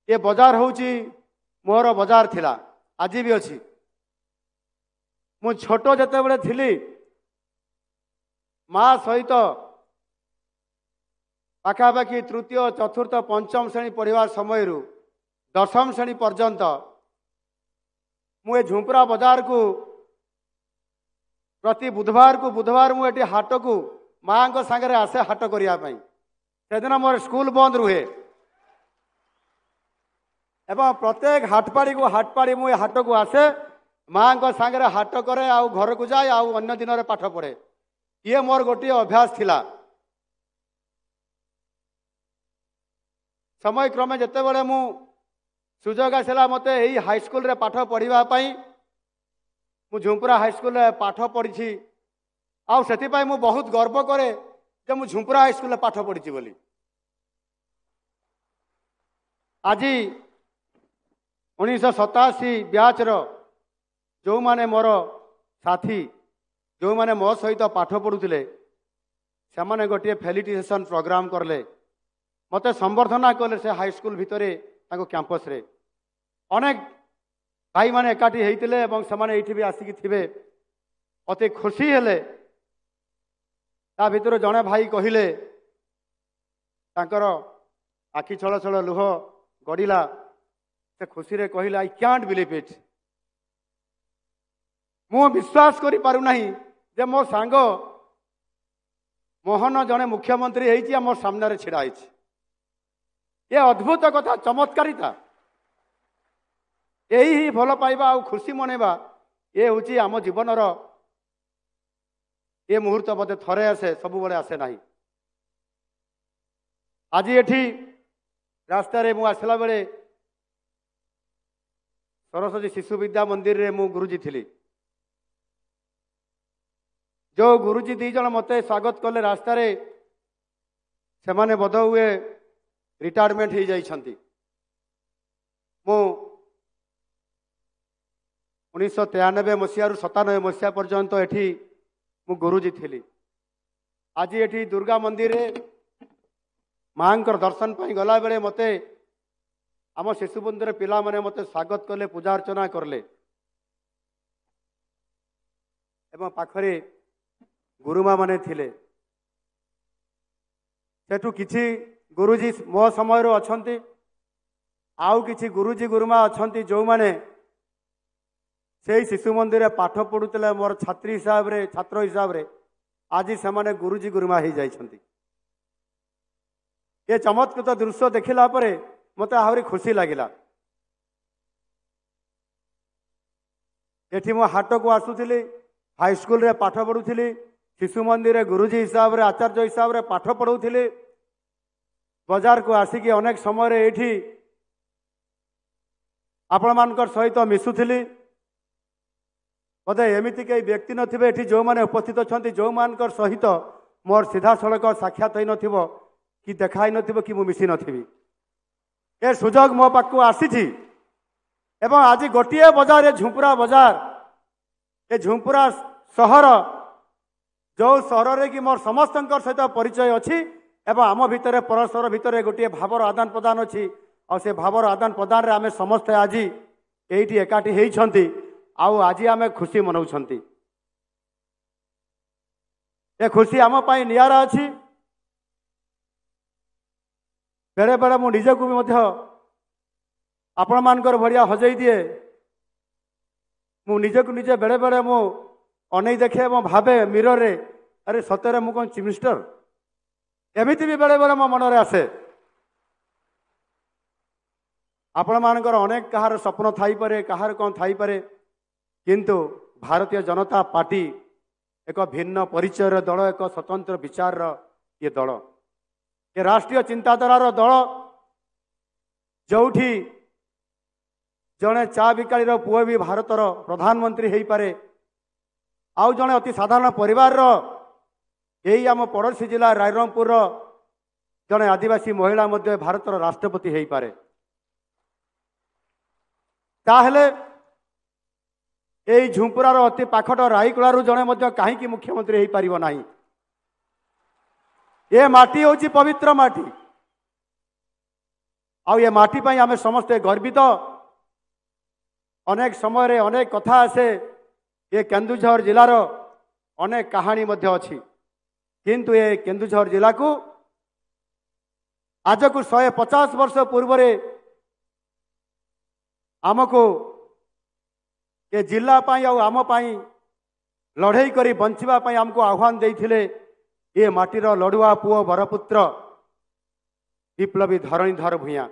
ये बजार होची मोर बजार थिला आज भी अच्छी मु छोट जते बड़े थिली माँ सहित पाखापाखि तृतीय चतुर्थ पंचम श्रेणी पढ़िबार समय दशम श्रेणी पर्यंत मुझे झुंपरा बजार को प्रति बुधवार मुझे हाट को माँ को सांगे आसे हाट करने से दिन मोर स्कूल बंद रुहे एवं प्रत्येक हाटपाड़ी मुझे हाट को आसे माँ को सांगे हाट करे आउ घर को जाए आउ अन्य दिन में पाठ पढ़े ये मोर गोटे अभ्यास थिला। समय क्रमे जिते बड़े मु सुजोग आसला मत यही हाईस्कल रे पाठ पढ़ापी मु झुंपरा हाईस्कल पाठ पढ़ी आउ से मु बहुत गर्व करे जे मु झुंपरा हाईस्कल पाठ पढ़ी बोली। आज 1987 ब्याच जो माने मोर साथी जो माने मो सहित पाठ पढ़ुले से माने गोटे फेलिटेशन प्रोग्राम करले मते संबर्धना कले से हाईस्कल भितर कैंपस रे अनेक भाई माने एकाठी होते एवं से माने भी आसिक थे अति खुशी हेले ता भितर जड़े भाई कहले तांकर आखि छल छल लुह गड़िला से खुशी रे कहले आई कैंट बिलीव इट मु विश्वास करि पारु नाही जे मो सांग मोहन जड़े मुख्यमंत्री होइछि मोर सामने रे छिड़ा होइछि ये अद्भुत कथा चमत्कारिता यही ही भल पाइबा आ खुशी मनैबा ये हूँ आम जीवनर ये मुहूर्त मते थरे आसे सब बड़े आसे ना। आज ये रास्ता रे मु आसला बेले सरस्वती शिशु विद्या मंदिर रे मु गुरुजी थिली जो गुरुजी दी जन मते स्वागत कले रास्ता रे से माने बध हुए रिटायरमेंट हो जाइछंती मु 1993 मसीह 97 मसीहा पर्यंत एठी मु गुरुजी थिली। आज एठी दुर्गा मंदिर रे मांकर दर्शन पाई गला बेले मते आम शिशु मंदिर पिला माने मते स्वागत कले पूजा अर्चना करले एवं पाखरे गुरुमा माने थिले सेठू किछि गुरुजी मो समय अच्छा आउ किछि गुरुजी गुरुमा अच्छा जो माने से शिशु मंदिर पाठ पढ़ुले मोर छात्री हिसाब रे छात्र हिसाब रे आज से माने गुरुजी गुरुमा हो जाइछंती। ये चमत्कृत दृश्य देखिला परे मते आहरी खुशी लागिला। एठी मो हाट को आसुथिली हाईस्कल रे पाठ पढ़ुथिली शिशु मंदिर रे गुरुजी हिसाब रे आचार्य हिसाब रे पाठ पढ़ुथिली बाजार को आसिकी अनेक समय ये आपण मानकर सहित मिसुथिली बोधे एमती कई व्यक्ति नथिबे एठी जो माने उपस्थित अछंती जो मानकर सहित मोर सीधा सड़क साक्षात होई नथिबो कि देखाई नथिबो कि मु मिसी नथिबी ए सुजोग मो पाखु आसीछि एवं आज गोटिए बजार झुंपुरा बजार ए झुंपुरा सहर जो सहर रे कि मोर समस्त सहित परिचय अछि एवं आम भितर परस्पर भितर गोटे भावर आदान प्रदान अच्छी और से भावर आदान प्रदान रे आमे समस्ते आज एठी एकाठी होइछंती आउ आज आमे खुशी मनाउछंती। ए खुशी आम पाई नियारा अछि बेले बेले मु निजकु भी मध्य आपण मानकर भड़िया हजई दिए मु निजकु निजे बेले बेले मु अनै देखे एवं भावे मिरर रे अरे सतरे मु कोन चीफ मिनिस्टर एमिति भी बेले बेले मो मन आसे आपण मानकर अनेक कहार स्वप्न थाई पारे कहार कौन थाई पारे किंतु भारतीय जनता पार्टी एक भिन्न परिचय दल एक स्वतंत्र विचार ये दल ये राष्ट्रीय चिंताधारार दल जोठी जड़े चा बिकाली पुओ भी भारतर प्रधानमंत्री हो पारे आउ जड़े अति साधारण परिवार यही आम पड़ोसी जिला रायरंगपुर जड़े आदिवासी महिला मध्य भारतर राष्ट्रपति हो पारे ताहले यही झुंपुरार अति पाखट राईकलारू जड़े मध्य कहीं मुख्यमंत्री हो पारिबो नाही। ये माटी होची पवित्र माटी आउ ये माटी पाई आमे समस्ते गर्वित। अनेक समय रे अनेक कथा आसे ये केन्दुझर जिलार अनेक कहानी मध्य अछि किंतु ये केन्दुझर जिला को आज को 150 वर्ष पूर्व आमको ये जिला पाई आम पाई लड़ई करी बंचिबा पाई आमको आह्वान देइथिले ये माटीर लड़ुआ पुओ बरपुत्र विप्लवी धरणीधर भूया।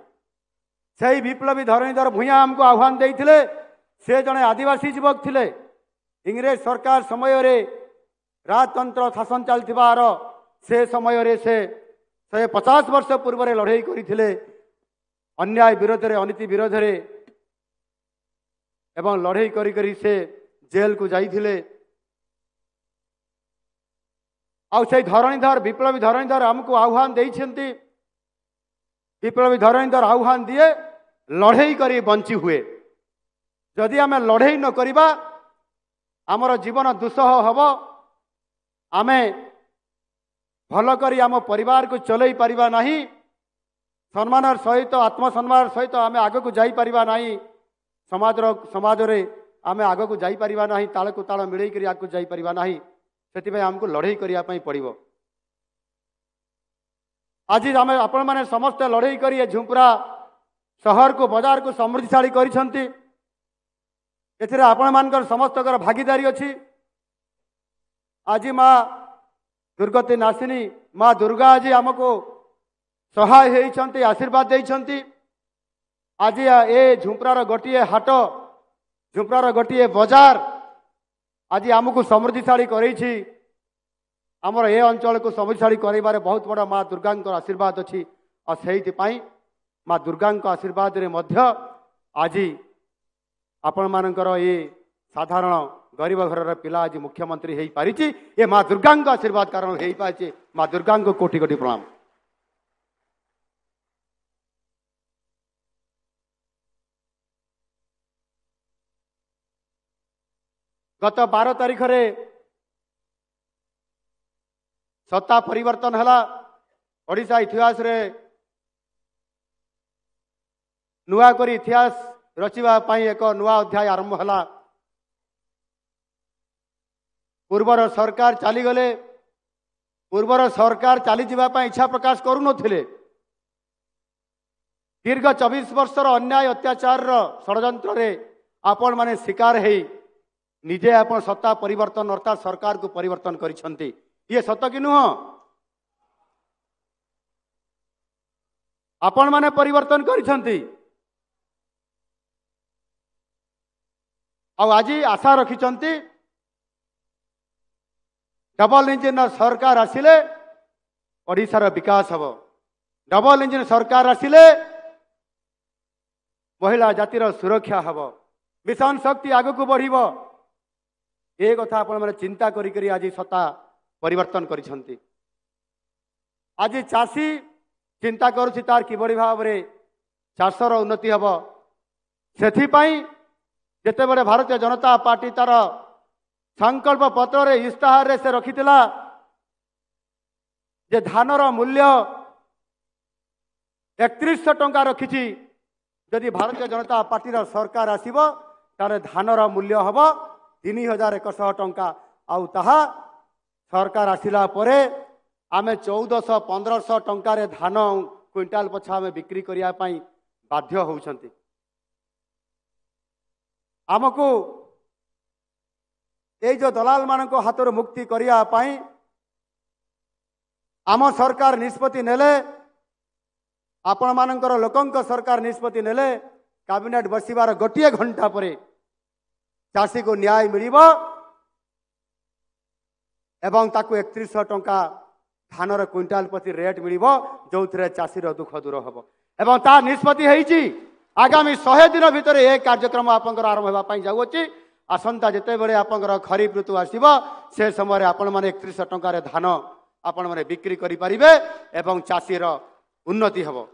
से विप्लवी धरणीधर भूया आमको आह्वान देइथिले। से जड़े आदिवासी युवक थिले। इंग्रेज सरकार समय रे राजतंत्र शासन चलथिबार से समय रे से 150 वर्ष पूर्व लड़ई करथिले अन्याय विरोध रे अनीति विरोध रे एवं लड़ई करी करी से जेल को जाइथिले। आउ से धरणीधर विप्लवी धरणीधर हमको आह्वान देइछंती। विप्लवी धरणीधर आह्वान दिए लड़ई करी बंची हुए। जदि आमे लड़ई न करिबा आमर जीवन दुस्सह हब। आमे भल करी आम परिवार को चलई परिबा नाही। सम्मान सहित आत्मसम्मान सहित आमे आग को जाई परिबा नाही। समाज रे आमे आग को जाई परिबा नाही। ताल को ताल मिलई करी आग को जाई परिबा नाही। सेति हमको लड़ई करिया पई पड़िबो। आज आमे आपण माने समस्त लड़ई करी झुंपुरा शहर को बाजार को समृद्धिशाली करिसंती। एथिरे आपण मानकर समस्त भागीदारी अछि। आज माँ दुर्गति नासिनी माँ दुर्गा आज आमको सहाय होइछंती आशीर्वाद देइछंती। आज ए झुंपरार गोटिए हाट झुंपरार गोटिए बाजार आज आमको समृद्धिशाली करैछि। आमर ए अंचल को समृद्धिशाली करैबारे बहुत बड़ा माँ दुर्गा आशीर्वाद अच्छी। और से माँ दुर्गा आशीर्वाद रे मध्य आज आपण मानकर ये साधारण गरीब घर पिला आज मुख्यमंत्री हो पारी। ये माँ दुर्गा आशीर्वाद कारण हो पारे। माँ दुर्गा को कोटि कोटि प्रणाम। गत 12 तारीख रे सत्ता परिवर्तन हला। ओडिशा इतिहास रे नुआ करी इतिहास रचिबा पाई एक नुआ अध्याय आरंभ हला। पूर्वर सरकार चली गले। पूर्वर सरकार चली जीवा पाई इच्छा प्रकाश करू नथिले। दीर्घ 24 वर्षर अन्याय अत्याचार षड्यंत्र रे आपण माने शिकार है निजे आपण सत्ता परिवर्तन अर्थात सरकार को परिवर्तन करिसंती। ये सत कि नुह? आपण माने परिवर्तन करिसंती। आज आशा रखिचंती डबल इंजिन सरकार आसिले ओडिशार विकास हब। डबल इंजिन सरकार आसिले महिला जातिर सुरक्षा हब। मिशन शक्ति आग को बढ़िब। ये कथा आपण माने चिंता करी करी आज सत्ता परिवर्तन करिसंती। आज चाषी चिंता करुछि तार किबड़ी भाव रे चाषर उन्नति हब। सेथि पई जेते बड़े भारतीय जनता पार्टी तार संकल्प पत्र रे इस्ताहार रे से रखितिला जे धानर मूल्य 3100 टंका रखिछि। यदि भारतीय जनता पार्टी सरकार आसीबो तारे धानर मूल्य हब 3100 टंका। आउ ताहा सरकार आसिला परे आमे 1400-1500 टंका रे धान क्विंटाल पछा आमे बिक्री करिया पाई बाध्य होउछंती। आमको ये जो दलाल मानक हाथर मुक्ति करिया पाई आम सरकार निष्पत्ति नेले। आपण मानकर लोकंक सरकार निष्पत्ति नेले। कैबिनेट बसिबार गोटे घंटा परे चाषी को न्याय मिलिबो एवं ताकू 3100 टंका धानर क्विंटाल प्रति रेट मिलिबो जो थे चाषीर दुख दूर हम एवं ता निष्पत्ति होइछि। आगामी 100 दिन भितर ए कार्यक्रम आपंकर आरंभ होगा पाई जाउछि। आसंता जेते बेले आपंकर खरीफ ऋतु आसीबो से समय आपण माने 3100 टंका रे धान आपण माने बिक्री करि परिबे एवं चाषीर उन्नति हबो।